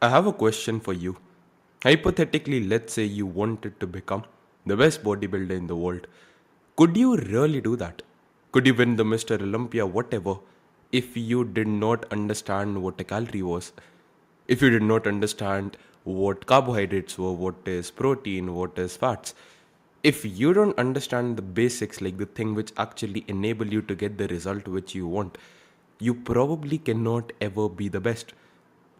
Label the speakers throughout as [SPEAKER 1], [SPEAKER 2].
[SPEAKER 1] I have a question for you. Hypothetically, let's say you wanted to become the best bodybuilder in the world. Could you really do that? Could you win the Mr. Olympia, whatever, if you did not understand what a calorie was? If you did not understand what carbohydrates were, what is protein, what is fats? If you don't understand the basics, like the thing which actually enable you to get the result which you want, you probably cannot ever be the best.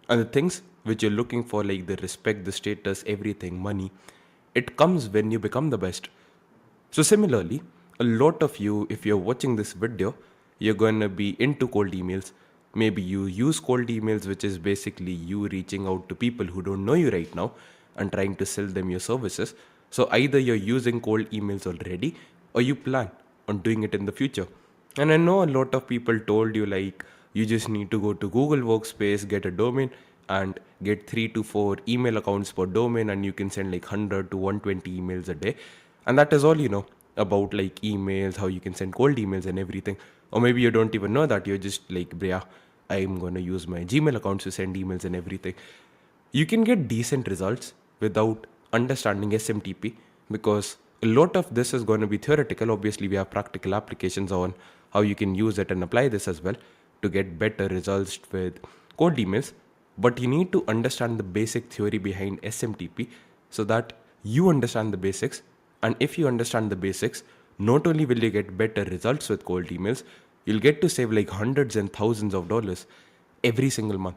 [SPEAKER 1] And the things which you're looking for, like the respect, the status, everything, money, it comes when you become the best. So, similarly, a lot of you, if you're watching this video, you're gonna be into cold emails. Maybe you use cold emails, which is basically you reaching out to people who don't know you right now and trying to sell them your services. So, either you're using cold emails already or you plan on doing it in the future. And I know a lot of people told you, like, you just need to go to Google Workspace, get a domain, and get 3 to 4 email accounts per domain, and you can send like 100 to 120 emails a day. And that is all you know about like emails, how you can send cold emails and everything. Or maybe you don't even know that. You're just like, yeah, I'm going to use my Gmail accounts to send emails and everything. You can get decent results without understanding SMTP, because a lot of this is going to be theoretical. Obviously, we have practical applications on how you can use it and apply this as well to get better results with cold emails. But you need to understand the basic theory behind SMTP so that you understand the basics. And if you understand the basics, not only will you get better results with cold emails, you'll get to save like hundreds and thousands of dollars every single month.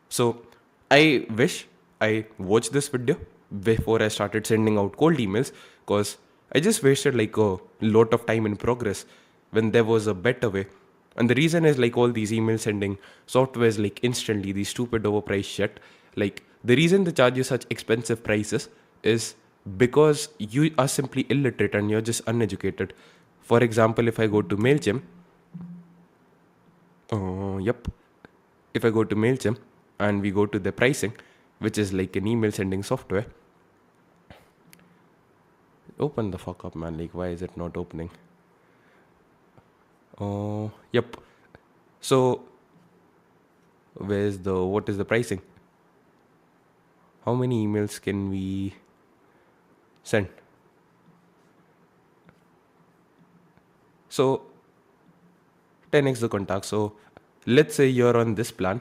[SPEAKER 1] So I wish I watched this video before I started sending out cold emails, because I just wasted like a lot of time in progress when there was a better way. And the reason is like all these email sending softwares, like instantly, these stupid overpriced shit. Like the reason they charge you such expensive prices is because you are simply illiterate and you're just uneducated. For example, if I go to MailChimp, yep, if I go to MailChimp and we go to the pricing, which is like an email sending software, open the fuck up, man. Like, why is it not opening? Yep. So, what is the pricing? How many emails can we send? So, 10x the contact. So, let's say you're on this plan,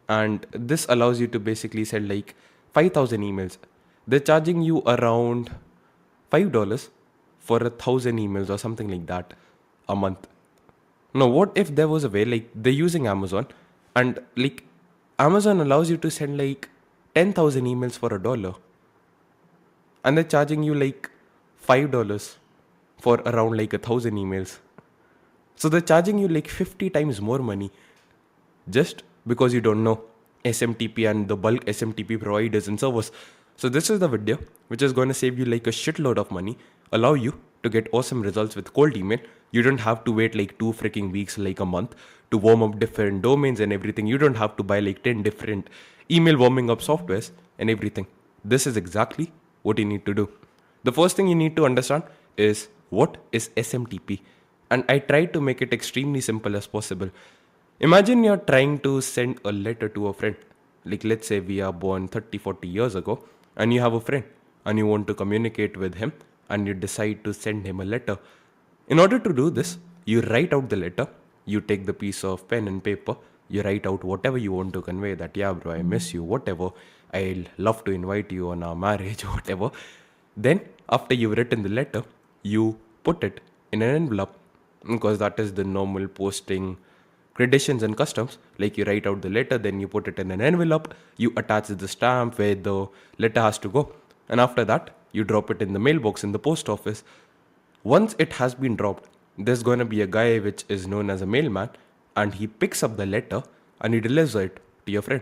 [SPEAKER 1] and this allows you to basically send like 5,000 emails. They're charging you around $5 for 1,000 emails or something like that a month. Now, what if there was a way, like they're using Amazon, and like Amazon allows you to send like 10,000 emails for $1, and they're charging you like $5 for around like 1,000 emails. So they're charging you like 50 times more money just because you don't know SMTP and the bulk SMTP providers and servers. So this is the video which is going to save you like a shitload of money, allow you to get awesome results with cold email. You don't have to wait like 2 freaking weeks, like a month, to warm up different domains and everything. You don't have to buy like 10 different email warming up softwares and everything. This is exactly what you need to do. The first thing you need to understand is what is SMTP. And I try to make it extremely simple as possible. Imagine you're trying to send a letter to a friend. Like, let's say we are born 30, 40 years ago, and you have a friend and you want to communicate with him, and you decide to send him a letter. In order to do this, you write out the letter, you take the piece of pen and paper, you write out whatever you want to convey, that, yeah, bro, I miss you, whatever, I'll love to invite you on our marriage, whatever. Then, after you've written the letter, you put it in an envelope, because that is the normal posting traditions and customs. Like, you write out the letter, then you put it in an envelope, you attach the stamp where the letter has to go, and after that you drop it in the mailbox in the post office. Once it has been dropped, there's going to be a guy which is known as a mailman, and he picks up the letter and he delivers it to your friend.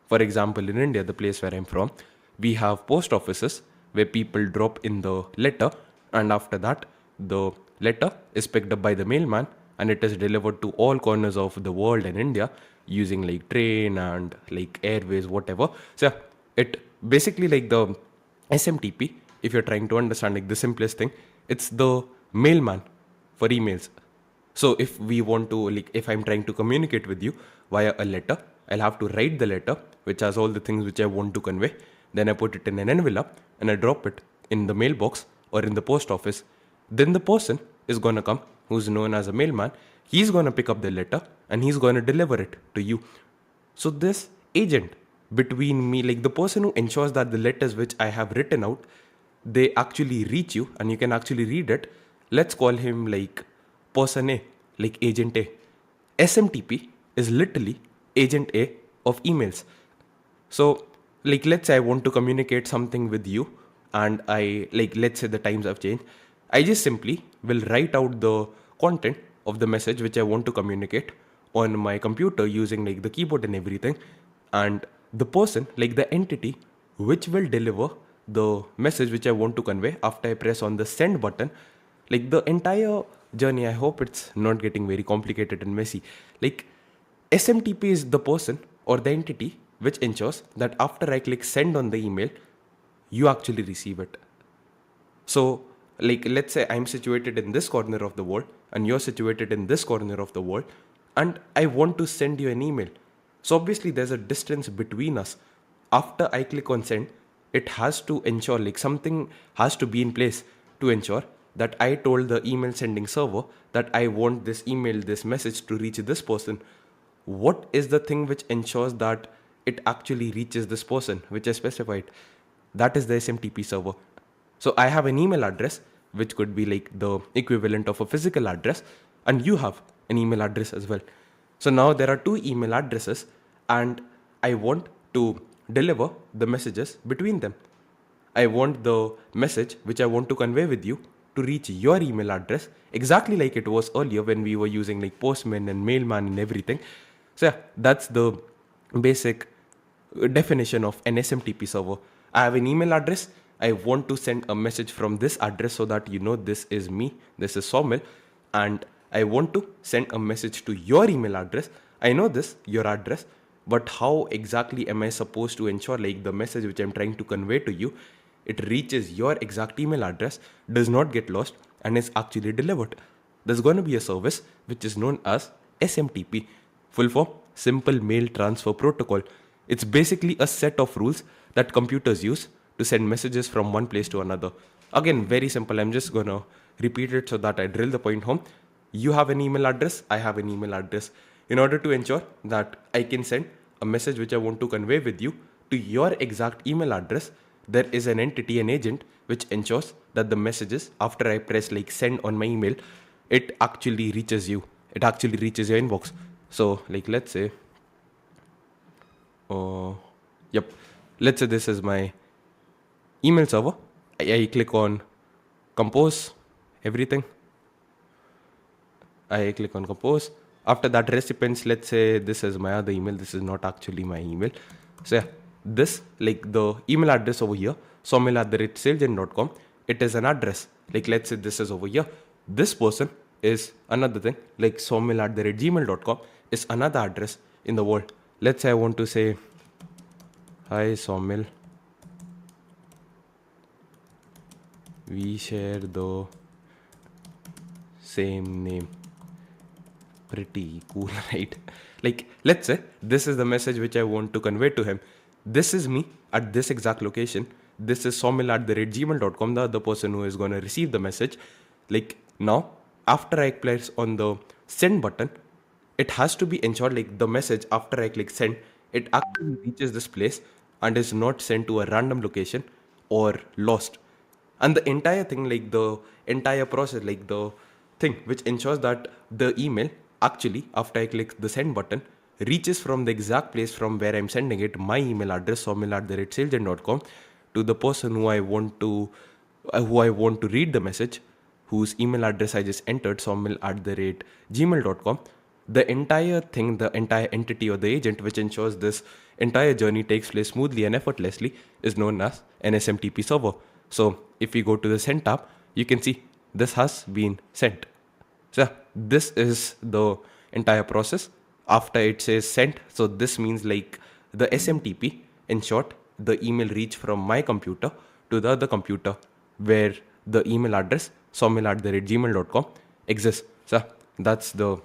[SPEAKER 1] For example, in India, the place where I'm from, we have post offices where people drop in the letter, and after that the letter is picked up by the mailman and it is delivered to all corners of the world and India using like train and like airways, whatever. So yeah, it basically, like the SMTP, if you're trying to understand like the simplest thing, it's the mailman for emails. So if we want to, like, if I'm trying to communicate with you via a letter, I'll have to write the letter, which has all the things which I want to convey. Then I put it in an envelope and I drop it in the mailbox or in the post office. Then the person is gonna come, who's known as a mailman. He's gonna pick up the letter and he's gonna deliver it to you. So this agent between me, like the person who ensures that the letters which I have written out, they actually reach you and you can actually read it. Let's call him like person A, like agent A. SMTP is literally agent A of emails. So, like, let's say I want to communicate something with you, and let's say the times have changed. I just simply will write out the content of the message which I want to communicate on my computer using like the keyboard and everything. And the person, like the entity, which will deliver the message which I want to convey after I press on the send button, like the entire journey, I hope it's not getting very complicated and messy. Like SMTP is the person or the entity which ensures that after I click send on the email, you actually receive it. So, like, let's say I'm situated in this corner of the world and you're situated in this corner of the world, and I want to send you an email. So, obviously, there's a distance between us. After I click on send, it has to ensure, like, something has to be in place to ensure that I told the email sending server that I want this email, this message to reach this person. What is the thing which ensures that it actually reaches this person which I specified? That is the SMTP server. So I have an email address which could be like the equivalent of a physical address, and you have an email address as well. So now there are two email addresses and I want to deliver the messages between them. I want the message which I want to convey with you to reach your email address exactly like it was earlier when we were using like postman and mailman and everything. So yeah, that's the basic definition of an SMTP server. I have an email address. I want to send a message from this address so that you know this is me, this is Somil, and I want to send a message to your email address. I know this, your address, but how exactly am I supposed to ensure like the message which I'm trying to convey to you, it reaches your exact email address, does not get lost, and is actually delivered? There's going to be a service which is known as SMTP, full form Simple Mail Transfer Protocol. It's basically a set of rules that computers use to send messages from one place to another. Again, very simple. I'm just going to repeat it so that I drill the point home. You have an email address, I have an email address. In order to ensure that I can send a message which I want to convey with you to your exact email address, there is an entity, an agent, which ensures that the messages, after I press like send on my email, it actually reaches you. It actually reaches your inbox. So, like, let's say, yep, let's say this is my email server. I click on compose everything. I click on compose. After that, recipients, let's say this is my other email. This is not actually my email. So yeah, this, like the email address over here, somil@salegen.com, it is an address. Like, let's say this is over here. This person is another thing, like somil@gmail.com is another address in the world. Let's say I want to say, hi Somil, we share the same name. Pretty cool, right? Like, let's say this is the message which I want to convey to him. This is me at this exact location. This is somil@gmail.com, the other person who is going to receive the message. Like, now, after I press on the send button, it has to be ensured like the message after I click send, it actually reaches this place and is not sent to a random location or lost. And the entire thing, like the entire process, like the thing which ensures that the email actually, after I click the send button, reaches from the exact place from where I'm sending it, my email address, somil@salegen.com, to the person who I want to read the message, whose email address I just entered, somil@gmail.com. The entire thing, the entire entity or the agent which ensures this entire journey takes place smoothly and effortlessly is known as an SMTP server. So if we go to the send tab, you can see this has been sent. So this is the entire process. After it says sent, so this means like the SMTP ensured the email reach from my computer to the other computer where the email address somil@gmail.com exists. So that's the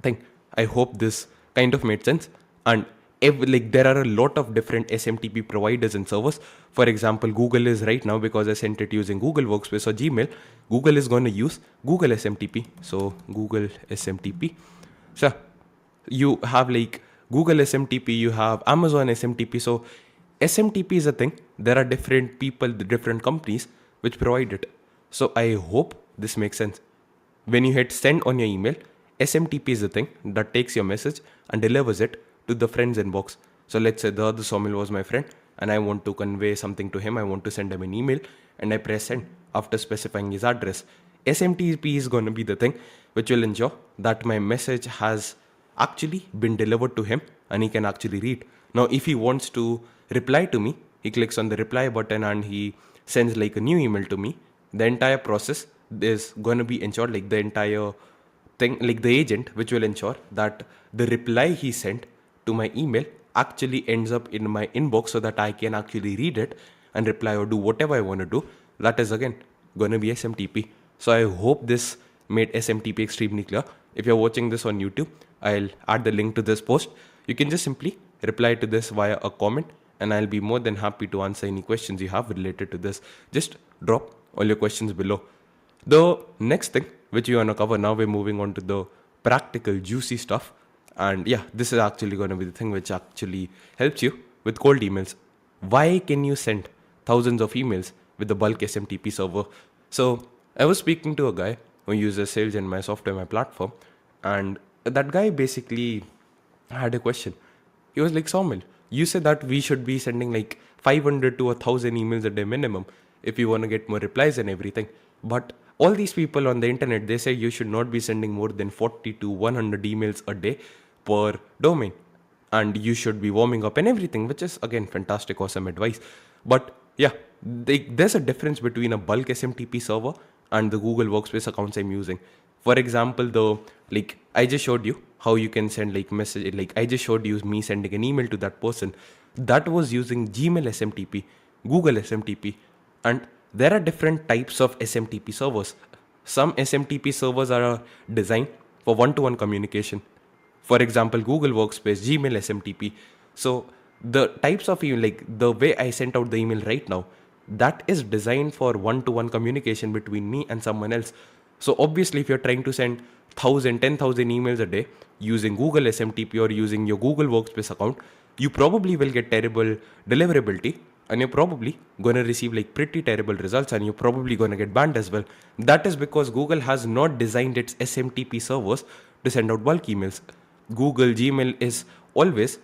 [SPEAKER 1] thing. I hope this kind of made sense. And like there are a lot of different SMTP providers and servers. For example, Google is right now, because I sent it using Google Workspace or Gmail, Google is going to use Google SMTP. So Google SMTP. So you have like Google SMTP, you have Amazon SMTP. So SMTP is a thing. There are different people, the different companies which provide it. So I hope this makes sense. When you hit send on your email, SMTP is the thing that takes your message and delivers it to the friend's inbox. So let's say the other Somil was my friend and I want to convey something to him. I want to send him an email and I press send after specifying his address. SMTP is going to be the thing which will ensure that my message has actually been delivered to him and he can actually read. Now, if he wants to reply to me, he clicks on the reply button and he sends like a new email to me. The entire process is going to be ensured, like the entire thing, like the agent, which will ensure that the reply he sent to my email actually ends up in my inbox so that I can actually read it and reply or do whatever I want to do. That is again going to be SMTP. So I hope this made SMTP extremely clear. If you're watching this on YouTube, I'll add the link to this post. You can just simply reply to this via a comment and I'll be more than happy to answer any questions you have related to this. Just drop all your questions below. The next thing which we want to cover now, we're moving on to the practical, juicy stuff. And yeah, this is actually going to be the thing which actually helps you with cold emails. Why can you send thousands of emails with the bulk SMTP server? So I was speaking to a guy who uses Sales in my software, my platform, and that guy basically had a question. He was like, Saumil, you said that we should be sending like 500 to 1,000 emails a day minimum if you want to get more replies and everything. But all these people on the internet, they say you should not be sending more than 40 to 100 emails a day per domain. And you should be warming up and everything, which is again fantastic, awesome advice. But yeah, there's a difference between a bulk SMTP server and the Google Workspace accounts I'm using. For example, I just showed you how you can send like message, like I just showed you me sending an email to that person. That was using Gmail SMTP, Google SMTP, and there are different types of SMTP servers. Some SMTP servers are designed for one-to-one communication. For example, Google Workspace, Gmail SMTP. So the types of email, like the way I sent out the email right now, that is designed for one-to-one communication between me and someone else. So obviously, if you're trying to send 1,000, 10,000 emails a day using Google SMTP or using your Google Workspace account, you probably will get terrible deliverability and you're probably going to receive like pretty terrible results and you're probably going to get banned as well. That is because Google has not designed its SMTP servers to send out bulk emails. Google Gmail is always,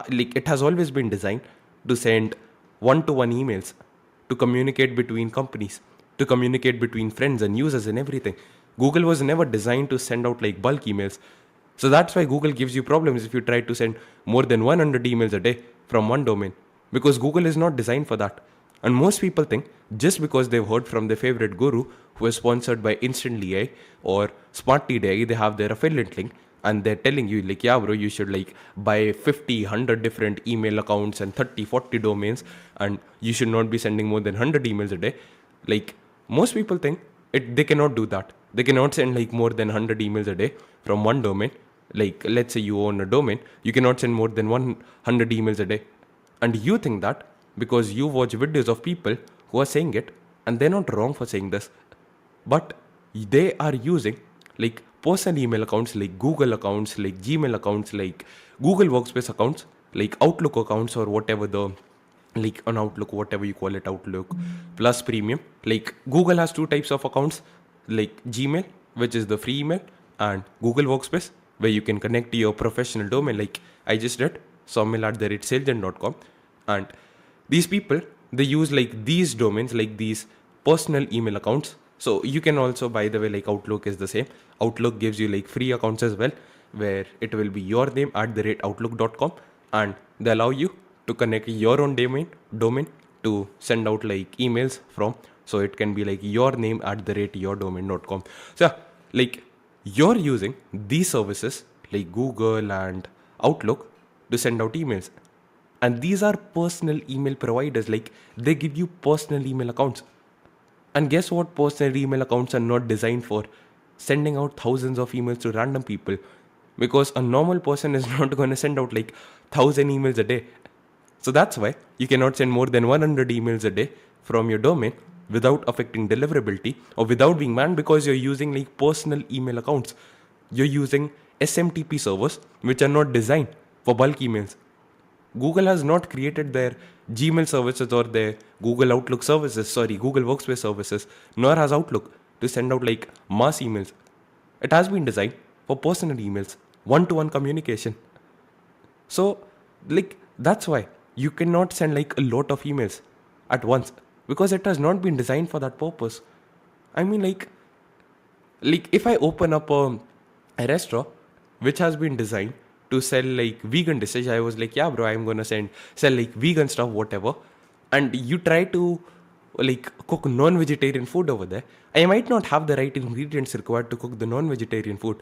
[SPEAKER 1] it has always been designed to send one-to-one emails, to communicate between companies, to communicate between friends and users and everything. Google was never designed to send out like bulk emails. So that's why Google gives you problems if you try to send more than 100 emails a day from one domain, because Google is not designed for that. And most people think just because they've heard from their favorite guru who is sponsored by Instantly AI or Smartly AI, they have their affiliate link and they're telling you like, yeah bro, you should like buy 50, 100 different email accounts and 30, 40 domains and you should not be sending more than 100 emails a day. Like most people think they cannot do that. They cannot send like more than 100 emails a day from one domain. Like let's say you own a domain, you cannot send more than 100 emails a day. And you think that because you watch videos of people who are saying it, and they're not wrong for saying this, but they are using like personal email accounts, like Google accounts, like Gmail accounts, like Google Workspace accounts, like Outlook accounts, or whatever like on Outlook, whatever you call it, Outlook Plus Premium. Like Google has two types of accounts, like Gmail, which is the free email, and Google Workspace, where you can connect to your professional domain, like I just did, sawmill@salesgen.com. And these people, they use like these domains, like these personal email accounts. So you can also, by the way, like Outlook is the same. Outlook gives you like free accounts as well, where it will be your name @outlook.com, and they allow you to connect your own domain to send out like emails from. So it can be like your name @yourdomain.com. So like you're using these services like Google and Outlook to send out emails. And these are personal email providers, like they give you personal email accounts. And guess what personal email accounts are not designed for? Sending out thousands of emails to random people. because a normal person is not going to send out like 1,000 emails a day. So that's why you cannot send more than 100 emails a day from your domain without affecting deliverability or without being banned, because you're using like personal email accounts. You're using SMTP servers which are not designed for bulk emails. Google has not created their Gmail services or their Google Outlook services, sorry, Google Workspace services, nor has Outlook to send out like mass emails. It has been designed for personal emails, one to one communication. So, like, that's why you cannot send like a lot of emails at once, because it has not been designed for that purpose. I mean, like if I open up a restaurant which has been designed to sell like vegan dishes, I was like, yeah, bro, I'm gonna sell like vegan stuff, whatever. And you try to like cook non-vegetarian food over there, I might not have the right ingredients required to cook the non-vegetarian food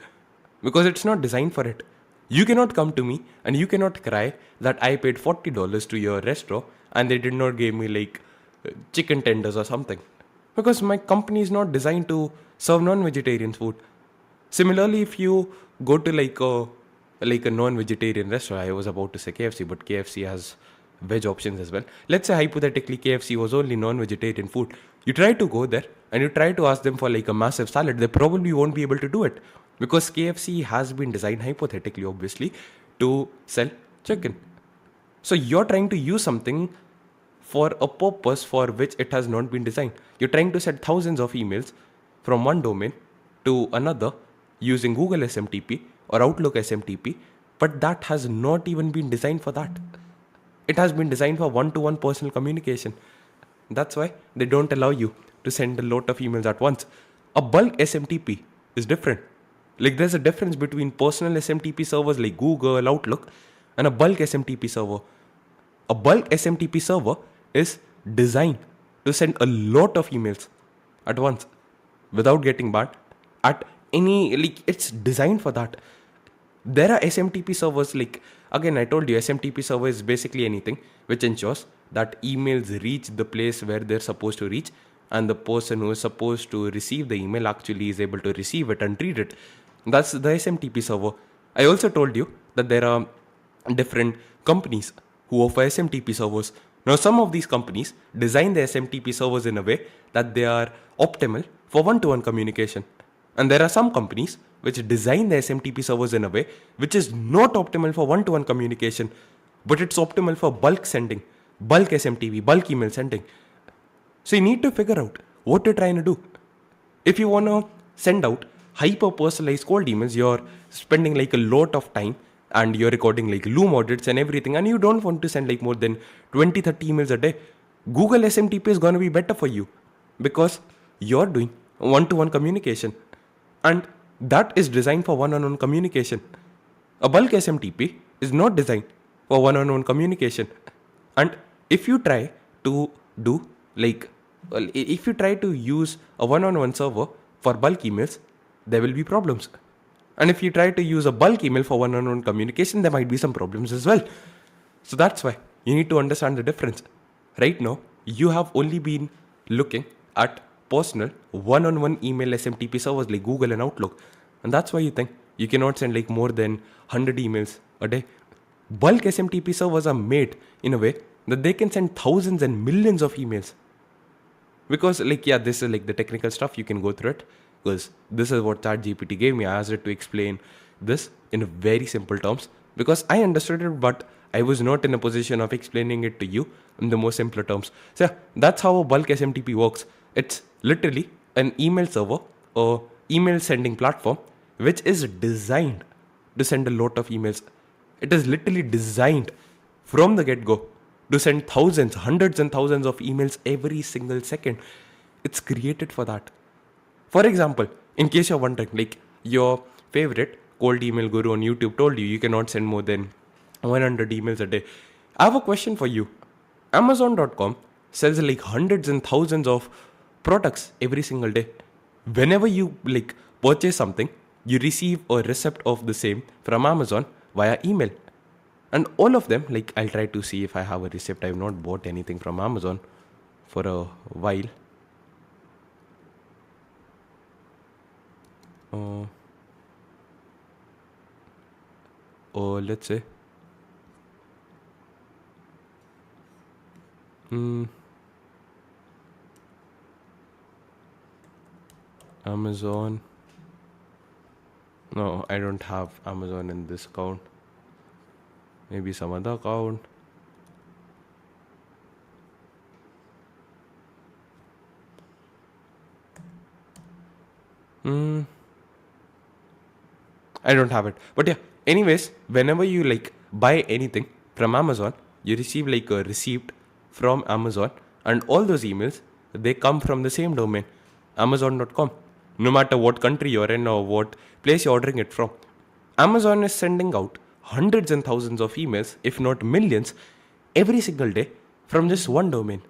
[SPEAKER 1] because it's not designed for it. You cannot come to me and you cannot cry that I paid $40 to your restaurant and they did not give me like chicken tenders or something, because my company is not designed to serve non-vegetarian food. Similarly, if you go to like a non-vegetarian restaurant, I was about to say KFC, but KFC has veg options as well. Let's say hypothetically KFC was only non-vegetarian food. You try to go there and you try to ask them for like a massive salad, they probably won't be able to do it because KFC has been designed hypothetically, obviously, to sell chicken. So you're trying to use something for a purpose for which it has not been designed. You're trying to send thousands of emails from one domain to another using Google SMTP or Outlook SMTP, but that has not even been designed for that. It has been designed for one to one personal communication. That's why they don't allow you to send a lot of emails at once. A bulk SMTP is different. Like there's a difference between personal SMTP servers like Google, Outlook, and a bulk SMTP server. A bulk SMTP server is designed to send a lot of emails at once without getting banned at any, like it's designed for that. There are SMTP servers, like again I told you SMTP server is basically anything which ensures that emails reach the place where they're supposed to reach, and the person who is supposed to receive the email actually is able to receive it and read it. That's the SMTP server. I also told you that there are different companies who offer SMTP servers. Now, some of these companies design the SMTP servers in a way that they are optimal for one-to-one communication. And there are some companies which design the SMTP servers in a way which is not optimal for one-to-one communication, but it's optimal for bulk sending, bulk SMTP, bulk email sending. So you need to figure out what you're trying to do. If you want to send out hyper personalized cold emails, you're spending like a lot of time and you're recording like Loom audits and everything, and you don't want to send like more than 20-30 emails a day. Google SMTP is going to be better for you because you're doing one to one communication, and that is designed for one on one communication. A bulk SMTP is not designed for one on one communication. And if you try to do like, well, if you try to use a one on one server for bulk emails, there will be problems. And if you try to use a bulk email for one on one communication, there might be some problems as well. So that's why you need to understand the difference. Right now, you have only been looking at personal one on one email SMTP servers like Google and Outlook. And that's why you think you cannot send like more than 100 emails a day. Bulk SMTP servers are made in a way that they can send thousands and millions of emails. Because like, yeah, this is like the technical stuff, you can go through it, because this is what ChatGPT gave me. I asked it to explain this in very simple terms because I understood it, but I was not in a position of explaining it to you in the most simpler terms. So yeah, that's how a bulk SMTP works. It's literally an email server or email sending platform which is designed to send a lot of emails. It is literally designed from the get-go to send thousands, hundreds and thousands of emails every single second. It's created for that. For example, in case you're wondering, like your favorite cold email guru on YouTube told you cannot send more than 100 emails a day. I have a question for you. Amazon.com sells like hundreds and thousands of products every single day. Whenever you like purchase something, you receive a receipt of the same from Amazon via email. And all of them, like I'll try to see if I have a receipt. I've not bought anything from Amazon for a while. or let's say Amazon. No, I don't have Amazon in this account. Maybe some other account. I don't have it. But yeah, anyways, whenever you like buy anything from Amazon, you receive like a receipt from Amazon, and all those emails they come from the same domain, Amazon.com. No matter what country you're in or what place you're ordering it from, Amazon is sending out hundreds and thousands of emails, if not millions, every single day from just one domain,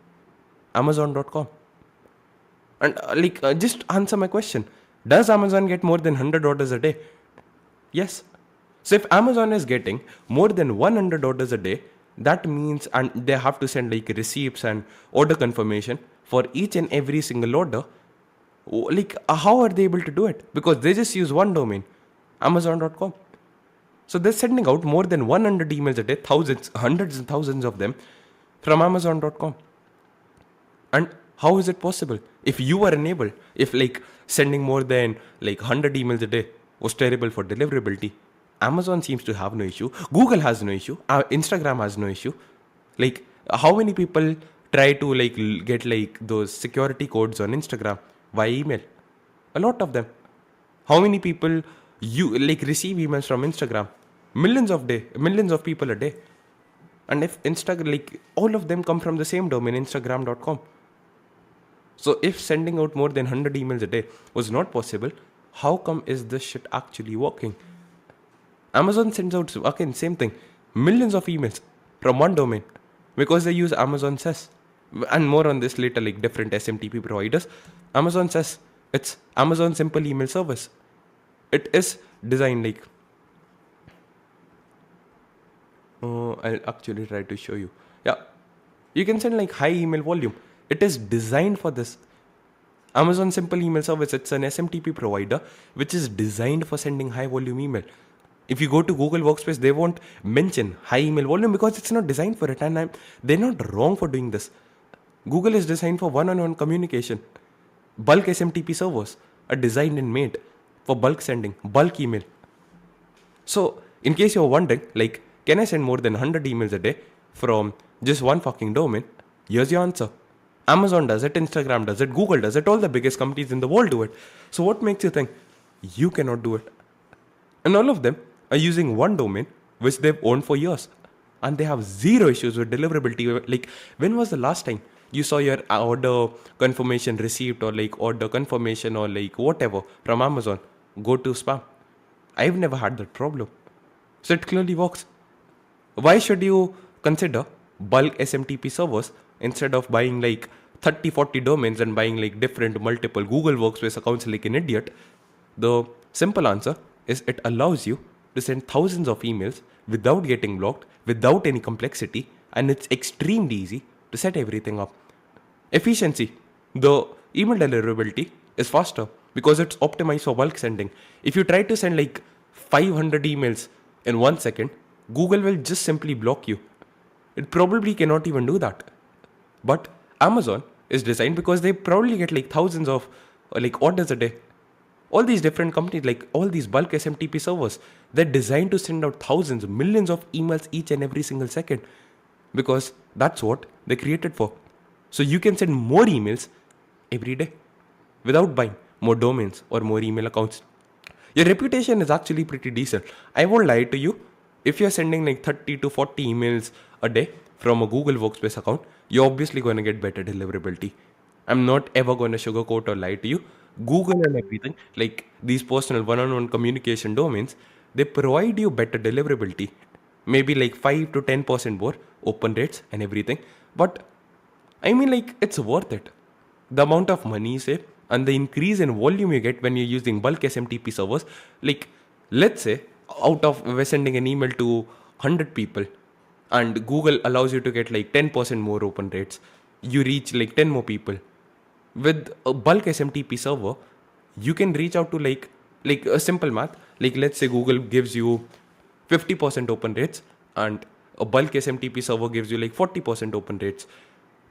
[SPEAKER 1] Amazon.com. And just answer my question: does Amazon get more than 100 orders a day? Yes. So if Amazon is getting more than 100 orders a day, that means, and they have to send like receipts and order confirmation for each and every single order. How are they able to do it? Because they just use one domain, Amazon.com. So they're sending out more than 100 emails a day, thousands, hundreds and thousands of them from Amazon.com. And how is it possible? If you were enabled, if like sending more than like 100 emails a day was terrible for deliverability, Amazon seems to have no issue. Google has no issue. Instagram has no issue. Like, how many people try to like get like those security codes on Instagram via email? A lot of them. How many people you like receive emails from Instagram? Millions of people a day. And if Instagram, like all of them come from the same domain, Instagram.com. So if sending out more than 100 emails a day was not possible, how come is this shit actually working? Amazon sends out, again, same thing, millions of emails from one domain because they use Amazon says. And more on this later, like different SMTP providers. Amazon says it's Amazon Simple Email Service. It is designed like, I'll actually try to show you. Yeah, you can send like high email volume. It is designed for this. Amazon Simple Email Service, it's an SMTP provider which is designed for sending high volume email. If you go to Google Workspace, they won't mention high email volume because it's not designed for it. And they're not wrong for doing this. Google is designed for one-on-one communication. Bulk SMTP servers are designed and made for bulk sending, bulk email. So, in case you're wondering, like, can I send more than 100 emails a day from just one fucking domain? Here's your answer. Amazon does it, Instagram does it, Google does it, all the biggest companies in the world do it. So what makes you think you cannot do it? And all of them are using one domain which they've owned for years. And they have zero issues with deliverability. Like, when was the last time you saw your order confirmation receipt or like order confirmation or like whatever from Amazon go to spam? I've never had that problem. So it clearly works. Why should you consider bulk SMTP servers instead of buying like 30-40 domains and buying like different multiple Google Workspace accounts like an idiot? The simple answer is it allows you to send thousands of emails without getting blocked, without any complexity, and it's extremely easy to set everything up. Efficiency. The email deliverability is faster because it's optimized for bulk sending. If you try to send like 500 emails in 1 second, Google will just simply block you. It probably cannot even do that. But Amazon is designed because they probably get like thousands of like orders a day. All these different companies, like all these bulk SMTP servers, they're designed to send out thousands, millions of emails each and every single second because that's what they're created for. So you can send more emails every day without buying more domains or more email accounts. Your reputation is actually pretty decent. I won't lie to you. If you're sending like 30 to 40 emails a day from a Google Workspace account, you're obviously going to get better deliverability. I'm not ever going to sugarcoat or lie to you. Google and everything, like these personal one-on-one communication domains, they provide you better deliverability. Maybe like 5 to 10% more open rates and everything. But I mean, like, it's worth it. The amount of money you save and the increase in volume you get when you're using bulk SMTP servers. Like, let's say, out of we're sending an email to 100 people and Google allows you to get like 10% more open rates. You reach like 10 more people. With a bulk SMTP server, you can reach out to like a simple math. Like, let's say Google gives you 50% open rates, and a bulk SMTP server gives you like 40% open rates.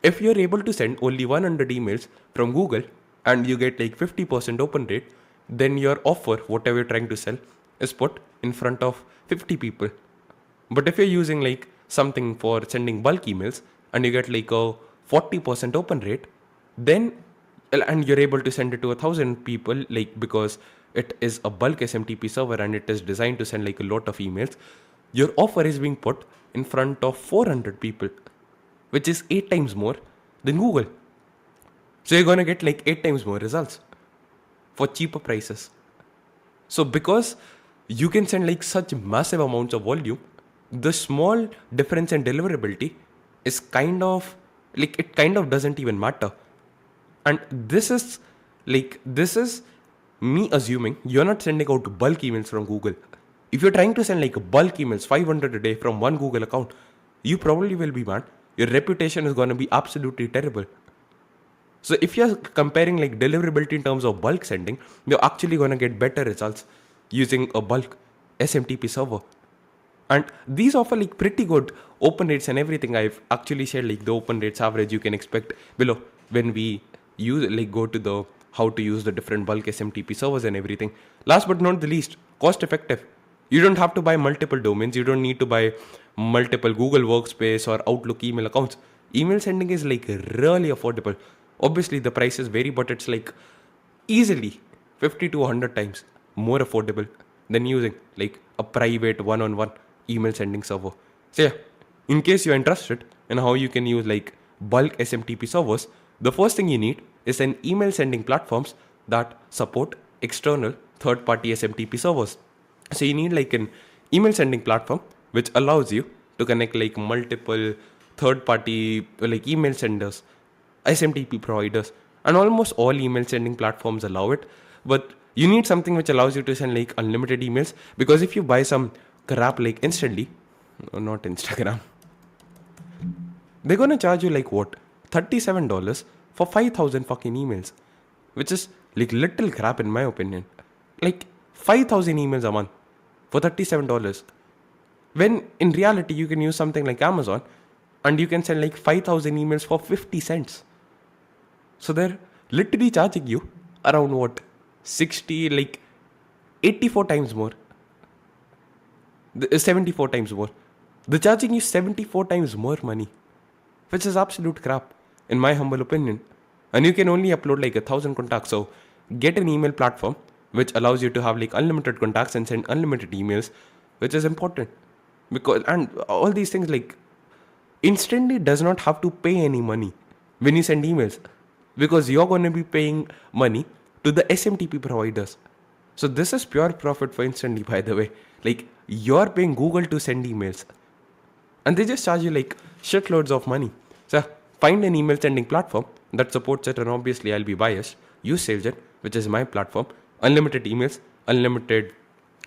[SPEAKER 1] If you're able to send only 100 emails from Google and you get like 50% open rate, then your offer, whatever you're trying to sell, is put in front of 50 people. But if you're using like something for sending bulk emails and you get like a 40% open rate, then and you're able to send it to 1,000 people, like because it is a bulk SMTP server and it is designed to send like a lot of emails, your offer is being put in front of 400 people, which is 8 times more than Google. So you're gonna get like 8 times more results for cheaper prices. So because you can send like such massive amounts of volume, the small difference in deliverability is kind of like, it kind of doesn't even matter. And this is me assuming you're not sending out bulk emails from Google. If you're trying to send like bulk emails 500 a day from one Google account, you probably will be banned. Your reputation is going to be absolutely terrible. So if you're comparing like deliverability in terms of bulk sending, you're actually going to get better results using a bulk SMTP server. And these offer like pretty good open rates and everything. I've actually shared like the open rates average you can expect below when we use like go to the how to use the different bulk SMTP servers and everything. Last but not the least, cost effective. You don't have to buy multiple domains. You don't need to buy multiple Google Workspace or Outlook email accounts. Email sending is like really affordable. Obviously the prices vary, but it's like easily 50 to 100 times more affordable than using like a private one-on-one email sending server. So yeah, in case you're interested in how you can use like bulk SMTP servers, the first thing you need is an email sending platforms that support external third-party SMTP servers. So you need like an email sending platform which allows you to connect like multiple third-party like email senders, SMTP providers, and almost all email sending platforms allow it. But you need something which allows you to send like unlimited emails, because if you buy some crap like instantly, not Instagram, they're gonna charge you like what, $37 for 5,000 fucking emails, which is like little crap in my opinion. Like 5,000 emails a month for $37, when in reality you can use something like Amazon and you can send like 5,000 emails for 50 cents. So they're literally charging you around what, 60, like 84 times more, 74 times more. They're charging you 74 times more money, which is absolute crap in my humble opinion. And you can only upload like 1,000 contacts. So get an email platform which allows you to have like unlimited contacts and send unlimited emails, which is important. Because and all these things like instantly does not have to pay any money when you send emails, because you're going to be paying money to the SMTP providers. So this is pure profit for Instantly, by the way. Like you're paying Google to send emails and they just charge you like shitloads of money. So find an email sending platform that supports it, and obviously I'll be biased. Use SailGen, which is my platform. Unlimited emails, unlimited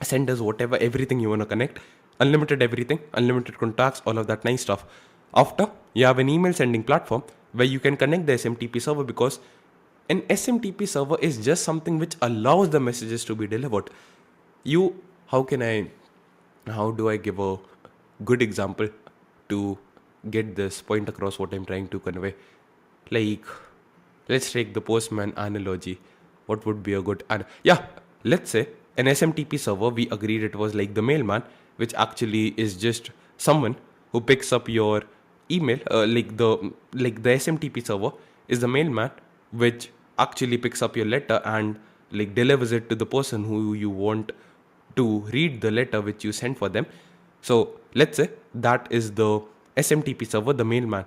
[SPEAKER 1] senders, whatever, everything you want to connect. Unlimited everything, unlimited contacts, all of that nice stuff. After, you have an email sending platform where you can connect the SMTP server, because an SMTP server is just something which allows the messages to be delivered. How do I give a good example to get this point across what I'm trying to convey? Like, let's take the postman analogy. What would be a good, let's say an SMTP server, we agreed it was like the mailman, which actually is just someone who picks up your email, like the SMTP server is the mailman which actually picks up your letter and like delivers it to the person who you want to read the letter which you sent for them. So let's say that is the SMTP server, the mailman.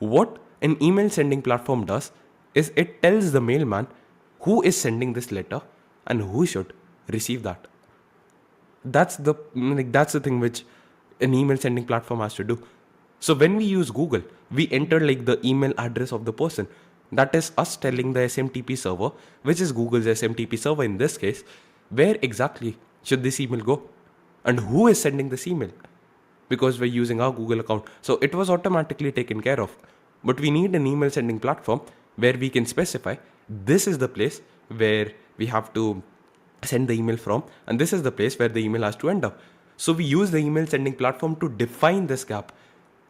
[SPEAKER 1] What an email sending platform does is it tells the mailman who is sending this letter and who should receive that. That's the thing which an email sending platform has to do. So when we use Google, we enter like the email address of the person. That is us telling the SMTP server, which is Google's SMTP server in this case, where exactly should this email go and who is sending this email, because we're using our Google account. So it was automatically taken care of. But we need an email sending platform where we can specify this is the place where we have to send the email from, and this is the place where the email has to end up. So we use the email sending platform to define this gap.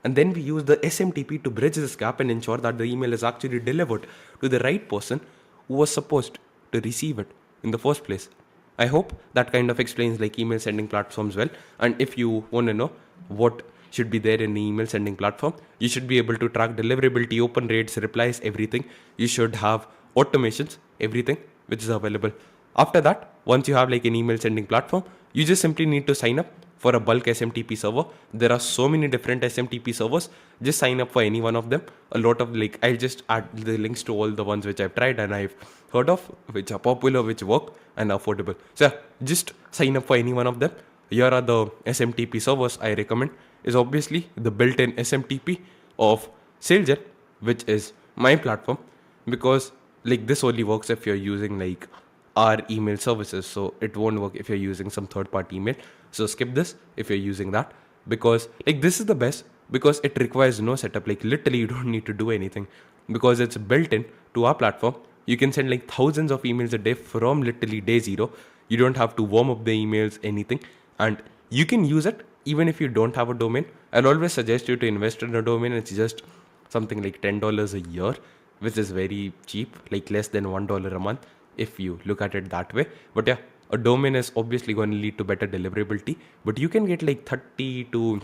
[SPEAKER 1] And then we use the SMTP to bridge this gap and ensure that the email is actually delivered to the right person who was supposed to receive it in the first place. I hope that kind of explains like email sending platforms well. And if you want to know what should be there in the email sending platform, you should be able to track deliverability, open rates, replies, everything. You should have automations, everything which is available. After that, once you have like an email sending platform, you just simply need to sign up for a bulk SMTP server. There are so many different SMTP servers. Just sign up for any one of them. A lot of like, I'll just add the links to all the ones which I've tried and I've heard of, which are popular, which work and affordable. So yeah, just sign up for any one of them. Here are the SMTP servers I recommend. Is obviously the built-in SMTP of SailGen, which is my platform, because like this only works if you're using like our email services, so it won't work if you're using some third-party email. So skip this if you're using that, because like this is the best because it requires no setup. Like literally you don't need to do anything because it's built in to our platform. You can send like thousands of emails a day from literally day zero. You don't have to warm up the emails, anything, and you can use it even if you don't have a domain. I'll always suggest you to invest in a domain. It's just something like $10 a year, which is very cheap, like less than $1 a month if you look at it that way. But yeah, a domain is obviously going to lead to better deliverability, but you can get like 30 to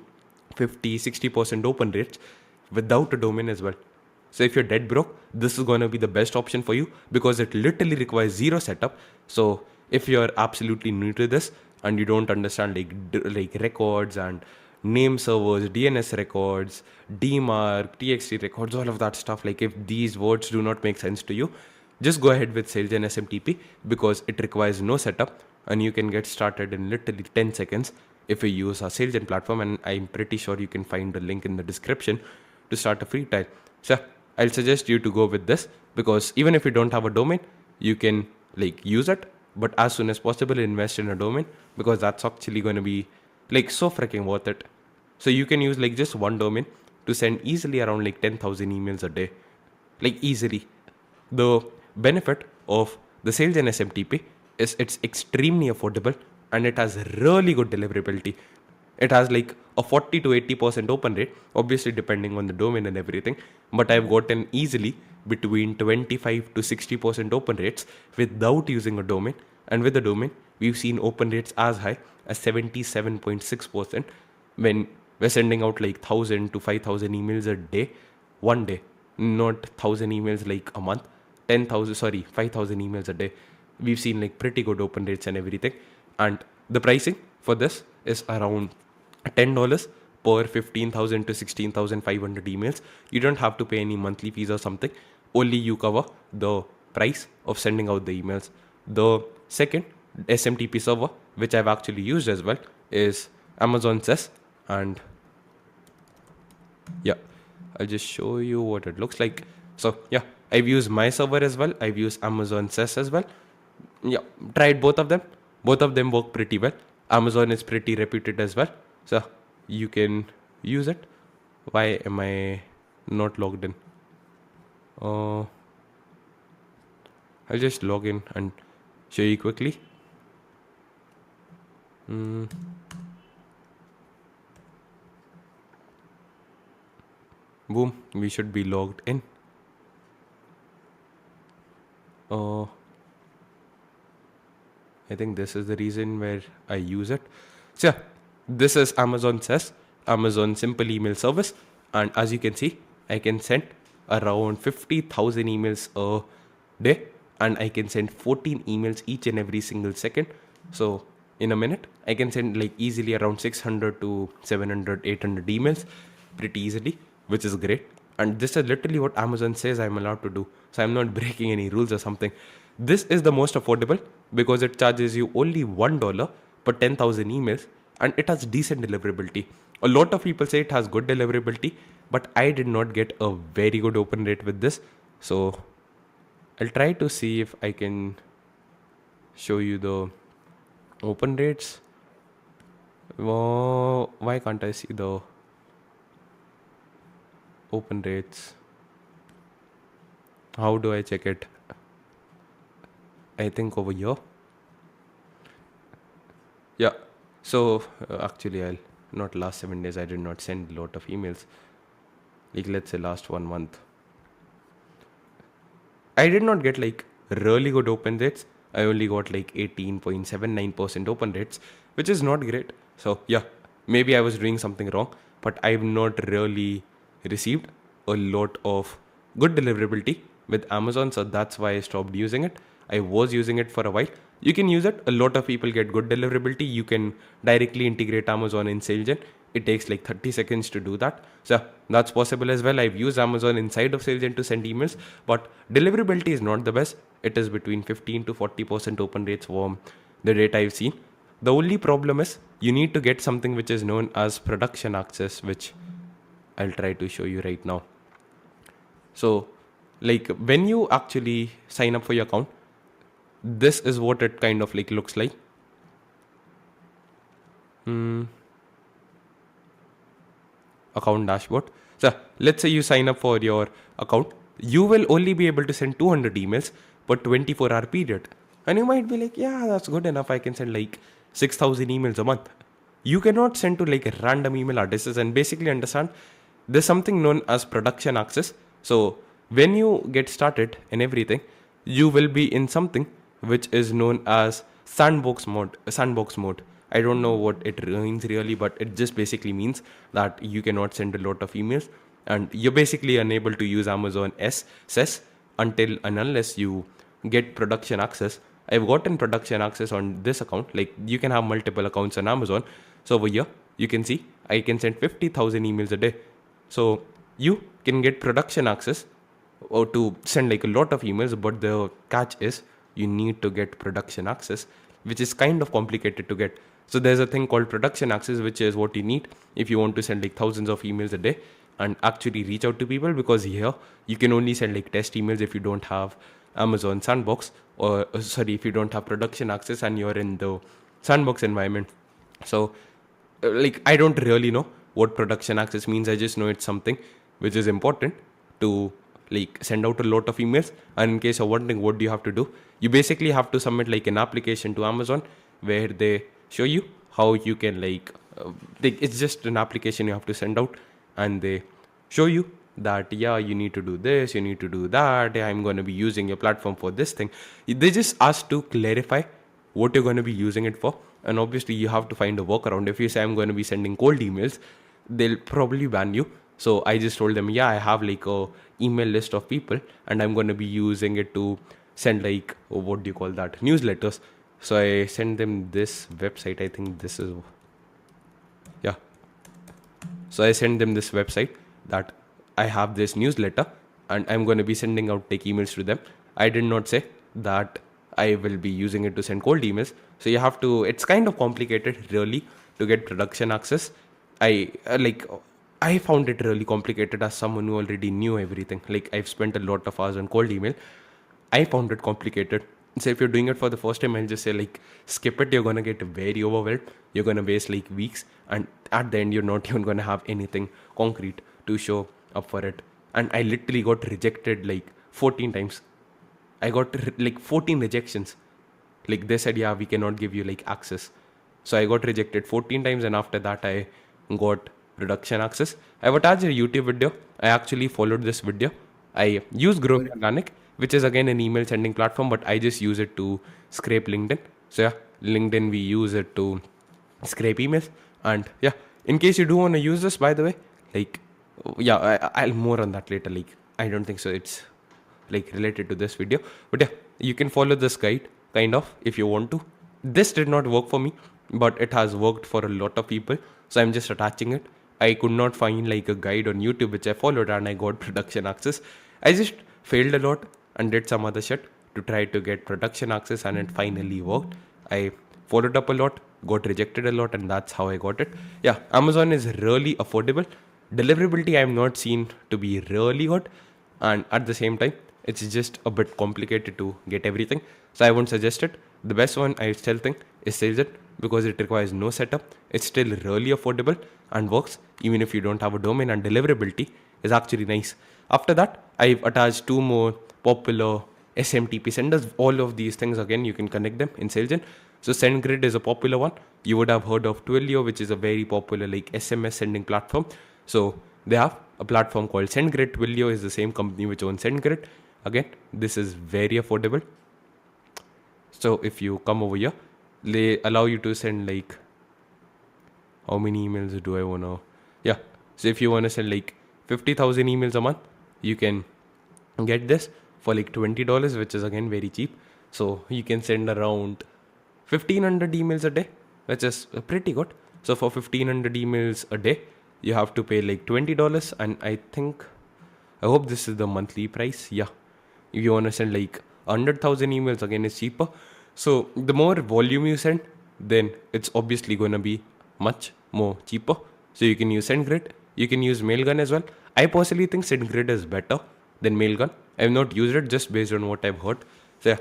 [SPEAKER 1] 50, 60% open rates without a domain as well. So if you're dead broke, this is going to be the best option for you because it literally requires zero setup. So if you're absolutely new to this and you don't understand like records and name servers, DNS records, DMARC, TXT records, all of that stuff, like if these words do not make sense to you, just go ahead with SailGen SMTP because it requires no setup and you can get started in literally 10 seconds if you use our SailGen platform. And I'm pretty sure you can find the link in the description to start a free trial. So I'll suggest you to go with this because even if you don't have a domain, you can like use it, but as soon as possible invest in a domain because that's actually going to be like so freaking worth it. So you can use like just one domain to send easily around like 10,000 emails a day, like easily. The benefit of the SailGen SMTP is it's extremely affordable and it has really good deliverability. It has like a 40 to 80% open rate, obviously depending on the domain and everything. But I've gotten easily between 25 to 60% open rates without using a domain. And with the domain, we've seen open rates as high as 77.6% when we're sending out like 1,000 to 5,000 emails a day, one day, not 1,000 emails like a month, 10,000, sorry, 5,000 emails a day. We've seen like pretty good open rates and everything. And the pricing for this is around $10 per 15,000 to 16,500 emails. You don't have to pay any monthly fees or something. Only you cover the price of sending out the emails. The second SMTP server, which I've actually used as well, is Amazon says. And yeah, I'll just show you what it looks like. So yeah, I've used my server as well. I've used Amazon says as well. Yeah, tried both of them. Both of them work pretty well. Amazon is pretty reputed as well, so you can use it. Why am I not logged in? I'll just log in and show you quickly. Boom, we should be logged in. I think this is the reason where I use it. So yeah, this is Amazon says, Amazon simple email service. And as you can see, I can send around 50,000 emails a day and I can send 14 emails each and every single second. So in a minute, I can send like easily around 600 to 700, 800 emails pretty easily, which is great. And this is literally what Amazon says I'm allowed to do. So I'm not breaking any rules or something. This is the most affordable because it charges you only $1 per 10,000 emails and it has decent deliverability. A lot of people say it has good deliverability, but I did not get a very good open rate with this. So I'll try to see if I can show you the open rates. Why can't I see the open rates? How do I check it? I think over here. Yeah, So actually, I'll not last 7 days. I did not send a lot of emails. Like let's say last 1 month, I did not get like really good open rates. I only got like 18.79% open rates, which is not great. So yeah, maybe I was doing something wrong, but I've not really received a lot of good deliverability with Amazon, so that's why I stopped using it. I was using it for a while. You can use it. A lot of people get good deliverability. You can directly integrate Amazon in SalesGen. It takes like 30 seconds to do that. So that's possible as well. I've used Amazon inside of SalesGen to send emails, but deliverability is not the best. It is between 15 to 40% open rates for the data I've seen. The only problem is you need to get something which is known as production access, which I'll try to show you right now. So, like when you actually sign up for your account, this is what it kind of like looks like. Account dashboard. So let's say you sign up for your account, you will only be able to send 200 emails per 24-hour period. And you might be like, yeah, that's good enough. I can send like 6,000 emails a month. You cannot send to like random email addresses, and basically understand there's something known as production access. So when you get started in everything, you will be in something which is known as sandbox mode. Sandbox mode. I don't know what it means really, but it just basically means that you cannot send a lot of emails, and you're basically unable to use Amazon SES until and unless you get production access. I've gotten production access on this account. Like you can have multiple accounts on Amazon. So over here, you can see I can send 50,000 emails a day. So you can get production access or to send like a lot of emails, but the catch is you need to get production access, which is kind of complicated to get. So there's a thing called production access, which is what you need if you want to send like thousands of emails a day and actually reach out to people, because here you can only send like test emails if you don't have Amazon Sandbox, or sorry, if you don't have production access and you're in the Sandbox environment. So like I don't really know what production access means. I just know it's something which is important to like send out a lot of emails. And in case of wondering what do you have to do, you basically have to submit like an application to Amazon where they show you how you can it's just an application you have to send out, and they show you that yeah, you need to do this, you need to do that, yeah, I'm going to be using your platform for this thing. They just ask to clarify what you're going to be using it for, and obviously you have to find a workaround. If you say I'm going to be sending cold emails, they'll probably ban you. So I just told them, yeah, I have like a email list of people and I'm going to be using it to send like what do you call that, newsletters. So I sent them this website. I think this is, yeah. So I sent them this website that I have this newsletter and I'm going to be sending out take emails to them. I did not say that I will be using it to send cold emails. So you have to, it's kind of complicated really to get production access. I found it really complicated as someone who already knew everything. Like I've spent a lot of hours on cold email. I found it complicated. So if you're doing it for the first time, I'll just say like skip it. You're gonna get very overwhelmed. You're gonna waste like weeks, and at the end, you're not even gonna have anything concrete to show up for it. And I literally got rejected like 14 times. I got like 14 rejections. Like they said, yeah, we cannot give you like access. So I got rejected 14 times, and after that, I got production access. I've attached a YouTube video. I actually followed this video. I use Growing Organic, which is again an email sending platform, but I just use it to scrape LinkedIn. So yeah, LinkedIn, we use it to scrape emails. And yeah, in case you do want to use this, by the way, like, yeah, I'll more on that later. Like, I don't think so it's like related to this video, but yeah, you can follow this guide kind of if you want to. This did not work for me, but it has worked for a lot of people, so I'm just attaching it. I could not find like a guide on YouTube which I followed and I got production access. I just failed a lot and did some other shit to try to get production access, and it finally worked. I followed up a lot, got rejected a lot, and that's how I got it. Yeah, Amazon is really affordable. Deliverability I have not seen to be really good, and at the same time it's just a bit complicated to get everything. So I won't suggest it. The best one I still think is SalesIt, because it requires no setup. It's still really affordable and works even if you don't have a domain, and deliverability is actually nice. After that, I've attached two more popular SMTP senders, all of these things again you can connect them in SailGen. So SendGrid is a popular one. You would have heard of Twilio, which is a very popular like SMS sending platform. So they have a platform called SendGrid. Twilio is the same company which owns SendGrid. Again, this is very affordable. So if you come over here, they allow you to send like, how many emails do I want to, yeah. So if you want to send like 50,000 emails a month, you can get this for like $20, which is again very cheap. So you can send around 1500 emails a day, which is pretty good. So for 1500 emails a day, you have to pay like $20. And I hope this is the monthly price. Yeah. If you want to send like 100,000 emails, again, it's cheaper. So the more volume you send, then it's obviously going to be much more cheaper. So you can use SendGrid. You can use Mailgun as well. I personally think SendGrid is better than Mailgun. I've not used it just based on what I've heard. So yeah,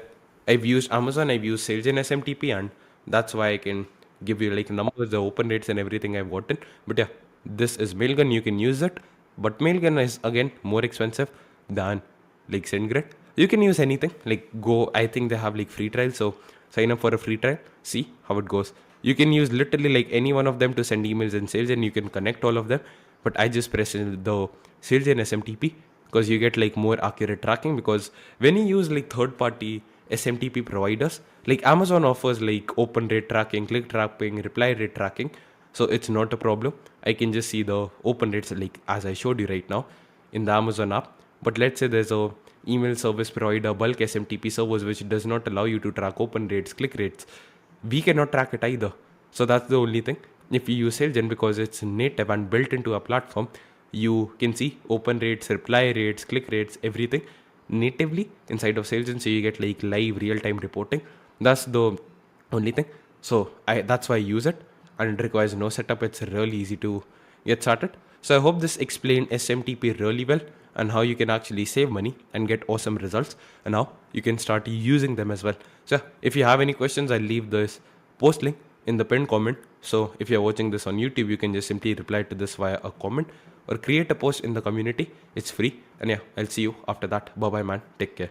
[SPEAKER 1] I've used Amazon, I've used SailGen SMTP, and that's why I can give you like numbers, the open rates and everything I've gotten. But yeah, this is Mailgun. You can use it. But Mailgun is again more expensive than like SendGrid. You can use anything like Go. I think they have like free trial. So sign up for a free trial. See how it goes. You can use literally like any one of them to send emails in sales, and you can connect all of them. But I just press the sales and SMTP because you get like more accurate tracking. Because when you use like third party SMTP providers, like Amazon offers like open rate tracking, click tracking, reply rate tracking. So it's not a problem. I can just see the open rates like as I showed you right now in the Amazon app. But let's say there's a email service provider, bulk SMTP servers, which does not allow you to track open rates, click rates. We cannot track it either. So that's the only thing. If you use SailGen, because it's native and built into a platform, you can see open rates, reply rates, click rates, everything natively inside of SailGen. So you get like live real-time reporting. That's the only thing. So that's why I use it, and it requires no setup. It's really easy to get started. So I hope this explained SMTP really well and how you can actually save money and get awesome results, and how you can start using them as well. So if you have any questions, I'll leave this post link in the pinned comment. So if you're watching this on YouTube, you can just simply reply to this via a comment or create a post in the community. It's free. And yeah, I'll see you after that. Bye bye, man. Take care.